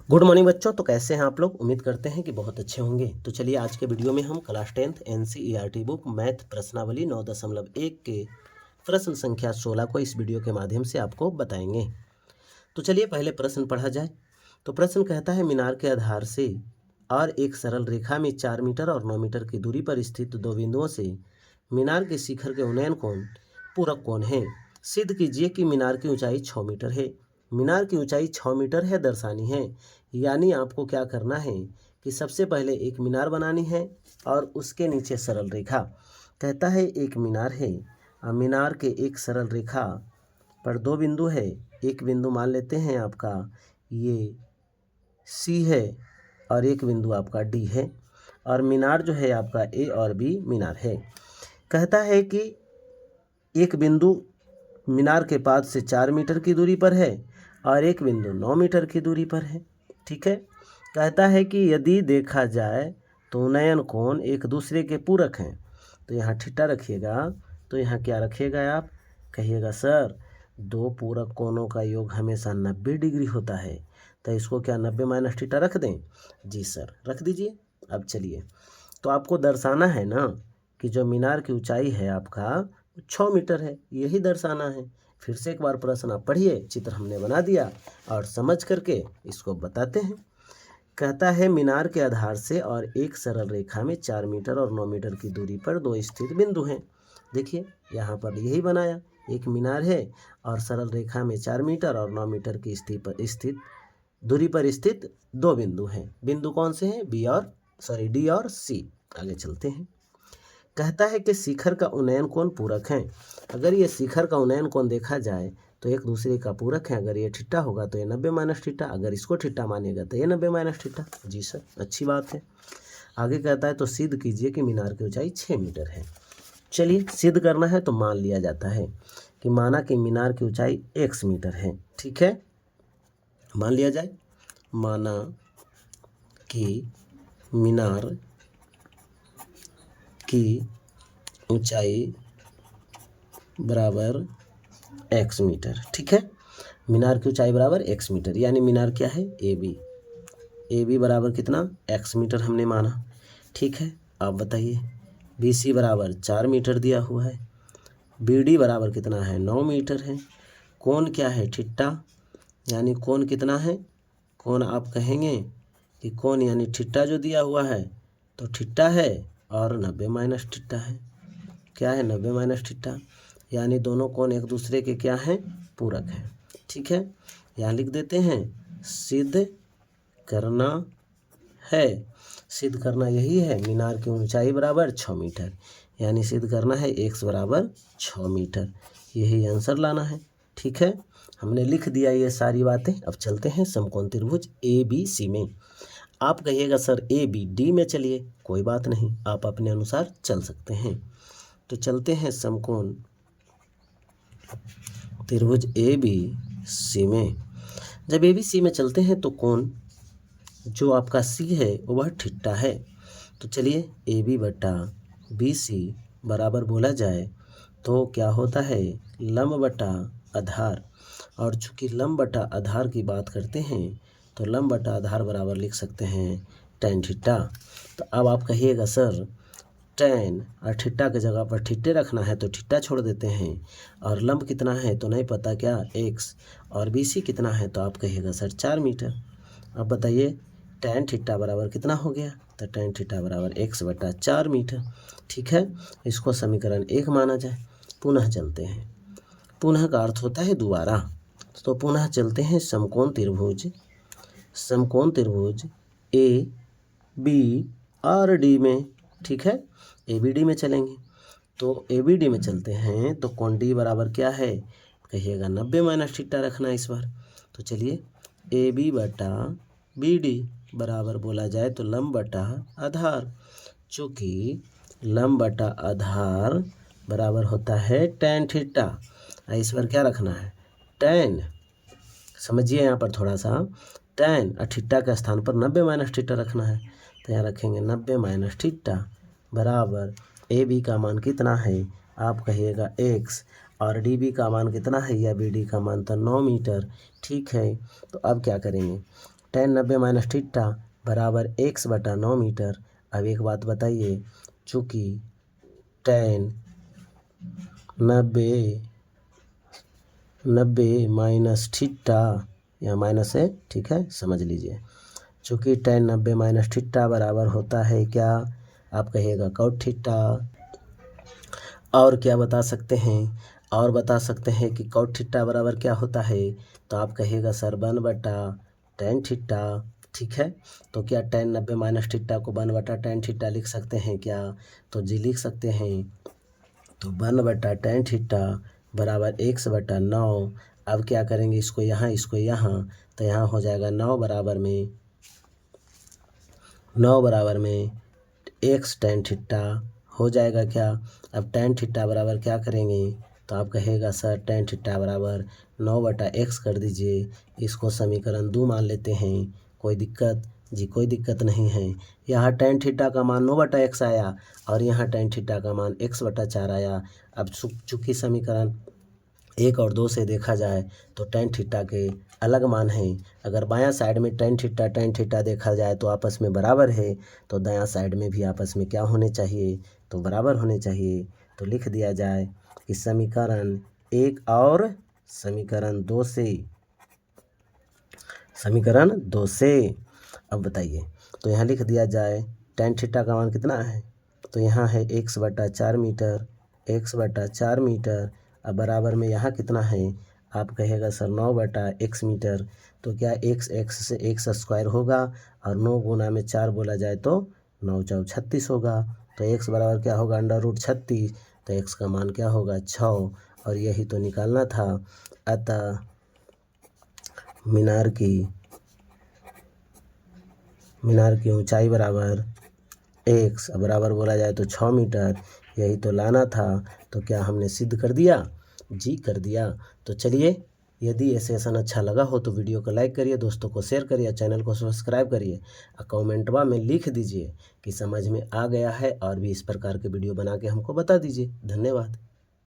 Good morning बच्चों। तो कैसे हैं आप लोग? उम्मीद करते हैं कि बहुत अच्छे होंगे। तो चलिए आज के वीडियो में हम class 10th NCERT book math प्रश्नावली 9.1 के प्रश्न संख्या 16 को इस वीडियो के माध्यम से आपको बताएंगे। तो चलिए पहले प्रश्न पढ़ा जाए। तो प्रश्न कहता है मीनार के आधार से और एक सरल रेखा में 4 मीटर और 9 मीटर की दूरी पर स्थित दो बिंदुओं से मीनार के शिखर के उन्नयन कोण पूरक कोण है। सिद्ध कीजिए कि मीनार की ऊंचाई 6 मीटर है। मीनार की ऊंचाई 6 मीटर है दर्शानी है। यानी आपको क्या करना है कि सबसे पहले एक मीनार बनानी है और उसके नीचे सरल रेखा। कहता है एक मीनार है और मीनार के एक सरल रेखा पर दो बिंदु है। एक बिंदु मान लेते हैं आपका ये सी है और एक बिंदु आपका डी है और मीनार जो है आपका ए और बी मीनार है। कहता है कि एक बिंदु मीनार के पास से 4 मीटर की दूरी पर है और एक बिंदु 9 मीटर की दूरी पर है। ठीक है। कहता है कि यदि देखा जाए तो उन्नयन कोण एक दूसरे के पूरक हैं। तो यहाँ थीटा रखिएगा। तो यहाँ क्या रखिएगा आप? कहिएगा सर दो पूरक कोणों का योग हमेशा 90 डिग्री होता है, तो इसको क्या 90 माइनस थीटा रख दें? जी सर रख दीजिए। अब चलिए, तो आपको दर्शाना है ना कि जो मीनार की ऊंचाई है आपका 6 मीटर है, यही दर्शाना है। फिर से एक बार प्रश्न आप पढ़िए। चित्र हमने बना दिया और समझ करके इसको बताते हैं। कहता है मीनार के आधार से और एक सरल रेखा में 4 मीटर और 9 मीटर की दूरी पर दो स्थित बिंदु हैं। देखिए यहाँ पर यही बनाया, एक मीनार है और सरल रेखा में 4 मीटर और 9 मीटर की स्थित दूरी पर स्थित दो बिंदु हैं। बिंदु कौन से हैं? डी और सी। आगे चलते हैं। कहता है कि शिखर का उन्नयन कोण पूरक है। अगर ये शिखर का उन्नयन कोण देखा जाए तो एक दूसरे का पूरक है। अगर ये थीटा होगा तो ये 90 माइनस थीटा, अगर इसको थीटा मानिएगा तो ये 90 माइनस थीटा। जी सर अच्छी बात है। आगे कहता है तो सिद्ध कीजिए कि मीनार की ऊंचाई 6 मीटर है। चलिए सिद्ध करना है तो मान लिया जाता है कि माना कि मीनार की ऊंचाई x मीटर है। ठीक है, मान लिया जाए। माना कि मीनार की ऊंचाई बराबर x मीटर। ठीक है, मीनार की ऊंचाई बराबर x मीटर, यानी मीनार क्या है? ए बी बराबर कितना? x मीटर हमने माना। ठीक है, आप बताइए। बी सी बराबर 4 मीटर दिया हुआ है। बी डी बराबर कितना है? 9 मीटर है। कोण क्या है? थीटा, यानी कोण कितना है? कोण आप कहेंगे कि कोण यानी थीटा जो दिया हुआ है तो थीटा है और 90 माइनस थीटा है। क्या है? 90 माइनस थीटा, यानी दोनों कोण एक दूसरे के क्या हैं? पूरक हैं। ठीक है, यहाँ लिख देते हैं सिद्ध करना है। सिद्ध करना यही है, मीनार की ऊंचाई बराबर 6 मीटर, यानी सिद्ध करना है x बराबर 6 मीटर। यही आंसर लाना है। ठीक है, हमने लिख दिया ये सारी बातें। अब चलते हैं समकोण त्रिभुज ABC में। आप कहिएगा सर ABD में चलिए, कोई बात नहीं, आप अपने अनुसार चल सकते हैं। तो चलते हैं समकोण त्रिभुज ABC में। जब ABC में चलते हैं तो कोण जो आपका C है वह थीटा है। तो चलिए AB बटा BC बराबर बोला जाए तो क्या होता है? लंब बटा आधार। और चूंकि लंब बटा आधार की बात करते हैं तो लंब बटा आधार बराबर लिख सकते हैं tan थीटा। तो अब आप कहिएगा सर tan और थीटा की जगह पर थीटे रखना है तो थीटा छोड़ देते हैं, और लंब कितना है तो नहीं पता क्या? x, और BC कितना है तो आप कहिएगा सर 4 मीटर। अब बताइए tan थीटा बराबर कितना हो गया? तो tan थीटा बराबर x बटा 4 मीटर। ठीक है, इसको समीकरण 1 माना जाए। पुनः चलते हैं, पुनः का अर्थ होता है दोबारा। तो पुनः चलते हैं समकोण त्रिभुज AB और D में। ठीक है, ABD में चलेंगे। तो ABD में चलते हैं तो कोण D बराबर क्या है? कहिएगा 90 माइनस थीटा रखना है इस बार। तो चलिए AB बटा BD बराबर बोला जाए तो लंब बटा आधार। चूँकि लंब बटा आधार बराबर होता है tan थीटा। इस बार क्या रखना है? tan। समझिए यहाँ पर थोड़ा सा, tan और थीटा के स्थान पर 90 माइनस थीटा रखना है। तो यहाँ रखेंगे 90 माइनस थीटा बराबर AB का मान कितना है? आप कहिएगा x, और DB का मान कितना है या BD का मान? तो 9 मीटर। ठीक है, तो अब क्या करेंगे? tan 90 माइनस थीटा बराबर x/9 मीटर। अब एक बात बताइए, चूँकि tan 90 माइनस थीटा, यहाँ माइनस है, ठीक है, समझ लीजिए। चूँकि tan 90 माइनस थीटा बराबर होता है क्या, आप कहिएगा cot थीटा। और क्या बता सकते हैं, और बता सकते हैं कि cot थीटा बराबर क्या होता है, तो आप कहिएगा सर 1/tan थीटा, ठीक है। तो क्या tan 90 माइनस थीटा को 1/tan थीटा लिख सकते हैं क्या, तो जी लिख सकते हैं। तो 1/tan थीटा बराबर x/9। अब क्या करेंगे, इसको यहाँ, तो यहाँ हो जाएगा 9 बराबर में x tan थीटा हो जाएगा क्या। अब tan थीटा बराबर क्या करेंगे, तो आप कहेगा सर tan थीटा बराबर 9/x कर दीजिए। इसको समीकरण 2 मान लेते हैं। कोई दिक्कत जी, कोई दिक्कत नहीं है। यहाँ tan थीटा का मान 9/x आया और यहाँ tan थीटा का मान x/4 आया। अब चूँकि समीकरण 1 और 2 से देखा जाए तो tan थीटा के अलग मान हैं। अगर बायां साइड में tan थीटा देखा जाए तो आपस में बराबर है, तो दायां साइड में भी आपस में क्या होने चाहिए, तो बराबर होने चाहिए। तो लिख दिया जाए कि समीकरण 1 और समीकरण 2 से अब बताइए, तो यहाँ लिख दिया जाए tan थीटा का मान कितना है, तो यहाँ है x/4 मीटर। अब बराबर में यहाँ कितना है, आप कहेगा सर 9/x मीटर। तो क्या x से x स्क्वायर होगा और 9 गुना में 4 बोला जाए तो 9 × 36 होगा। तो x बराबर क्या होगा, √36। तो x का मान क्या होगा, 6। और यही तो निकालना था। अतः मीनार की ऊंचाई बराबर x बराबर बोला जाए तो 6 मीटर, यही तो लाना था। तो क्या हमने सिद्ध कर दिया, जी कर दिया। तो चलिए, यदि ये सेशन अच्छा लगा हो तो वीडियो को लाइक करिए, दोस्तों को शेयर करिए, चैनल को सब्सक्राइब करिए और कमेंटवा में लिख दीजिए कि समझ में आ गया है, और भी इस प्रकार के वीडियो बना के हमको बता दीजिए। धन्यवाद।